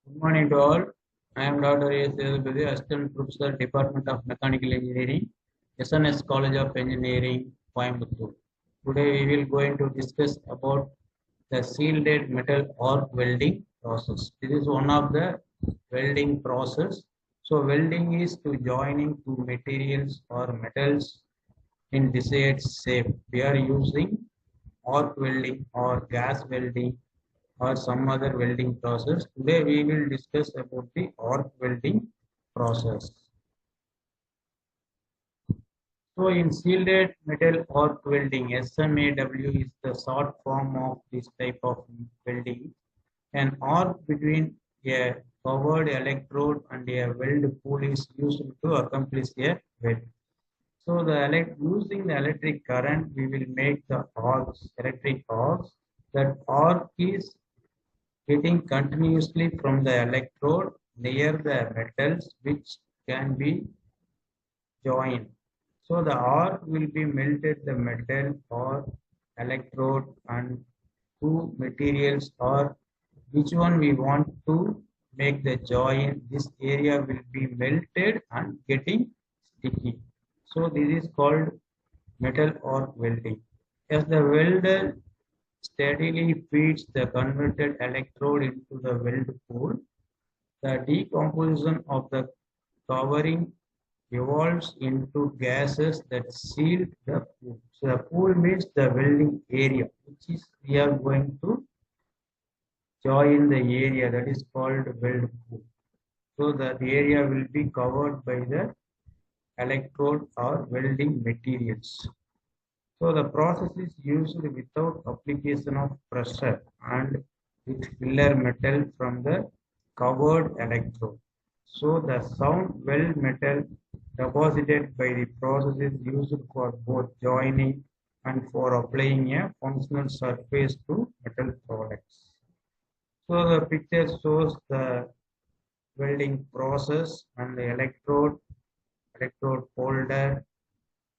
Good morning to all. I am Dr.A.Sethupathy, Assistant Professor, Department of Mechanical Engineering, SNS College of Engineering, Coimbatore. Today we will going to discuss about the shielded metal arc welding process. This is one of the welding process. So welding is to joining two materials or metals in desired shape. We are using arc welding or gas welding or some other welding process. Today we will discuss about the arc welding process. So in shielded metal arc welding, SMAW is the short form of this type of welding. An arc between a covered electrode and a weld pool is used to accomplish a weld. So using the electric current, we will make the arcs, electric arcs. That arc is hitting continuously from the electrode near the metals which can be joined. So the arc will be melted the metal or electrode and two materials or which one we want to make the join. This area will be melted and getting sticky. So this is called metal arc welding. As the welder steadily feeds the converted electrode into the weld pool, the decomposition of the covering evolves into gases that seal the pool. So the pool means the welding area, which is we are going to join the area that is called weld pool. So the area will be covered by the electrode or welding materials. So the process is used without application of pressure and with filler metal from the covered electrode. So the sound weld metal deposited by the process is used for both joining and for applying a functional surface to metal products. So the picture shows the welding process and the electrode holder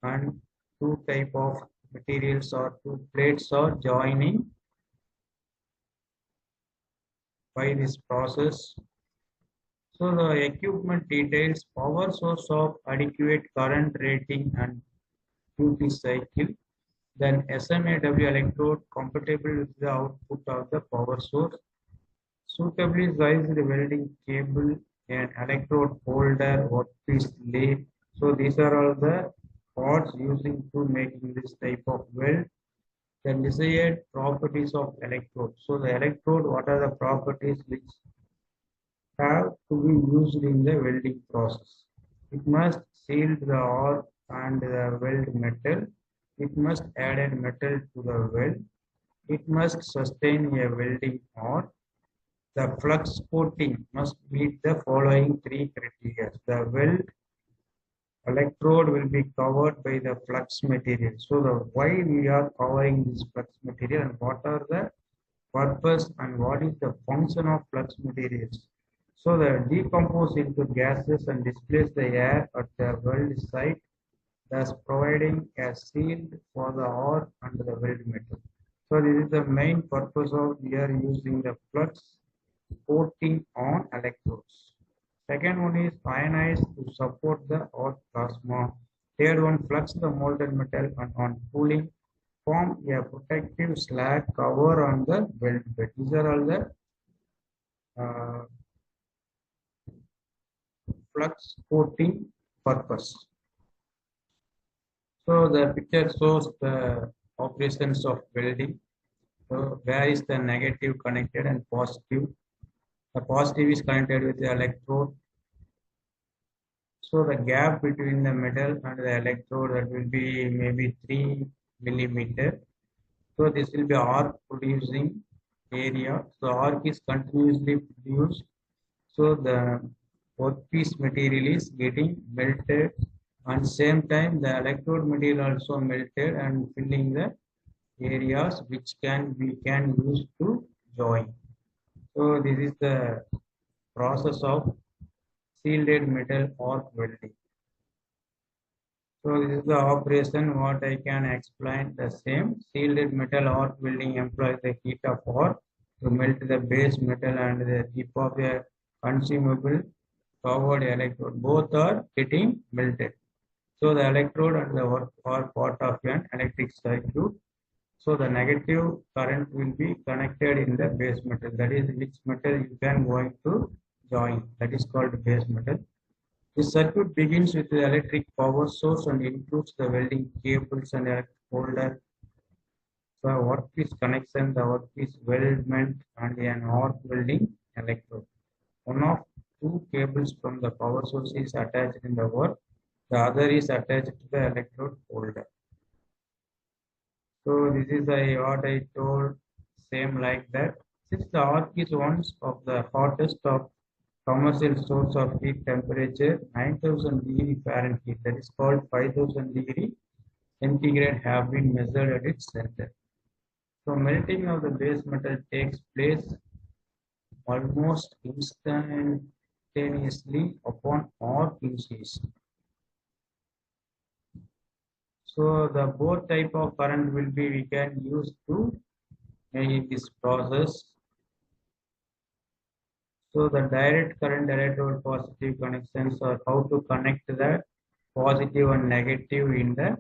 and two type of materials or two plates are joining by this process. So the equipment details power source of adequate current rating and duty cycle. Then SMAW electrode compatible with the output of the power source. Suitably sized welding cable and electrode holder, workpiece lay. So these are all the parts using to making this type of weld. The desired properties of electrode. So the electrode, what are the properties which have to be used in the welding process? It must seal the arc and the weld metal. It must add a metal to the weld. It must sustain a welding arc. The flux coating must meet the following three criteria. The weld electrode will be covered by the flux material. So why we are covering this flux material and what are the purpose and what is the function of flux materials? So they decompose into gases and displace the air at the weld site, thus providing a shield for the arc and the weld metal. So this is the main purpose of we are using the flux coating on electrodes. Second one is ionized to support the arc plasma. Third one, flux the molten metal and on cooling form a protective slag cover on the weld bed. These are all the flux coating purpose. So the picture shows the operations of welding. So where is the negative connected and positive? The positive is connected with the electrode. So the gap between the metal and the electrode that will be maybe 3 millimeter. So this will be arc producing area. So arc is continuously produced. So the workpiece material is getting melted and same time the electrode material also melted and filling the areas which we can use to join. So this is the process of shielded metal arc welding. So this is the operation what I can explain the same. Shielded metal arc welding employs the heat of arc to melt the base metal and the tip of a consumable forward electrode. Both are getting melted. So the electrode and the work are part of an electric circuit. So the negative current will be connected in the base metal. That is which metal you can going to join. That is called base metal. This circuit begins with the electric power source and includes the welding cables and electric holder. The workpiece connection, the workpiece weldment, and an arc welding electrode. One of two cables from the power source is attached in the work. The other is attached to the electrode holder. So this is what I told, same like that. Since the arc is one of the hottest of commercial source of heat temperature, 9000 degree Fahrenheit, that is called 5000 degree centigrade, have been measured at its center. So melting of the base metal takes place almost instantaneously upon arc initiation. So the both type of current will be we can use to make this process. So the direct current electrode positive connections are how to connect the positive and negative in the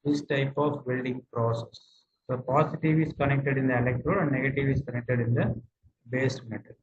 this type of welding process. So positive is connected in the electrode and negative is connected in the base metal.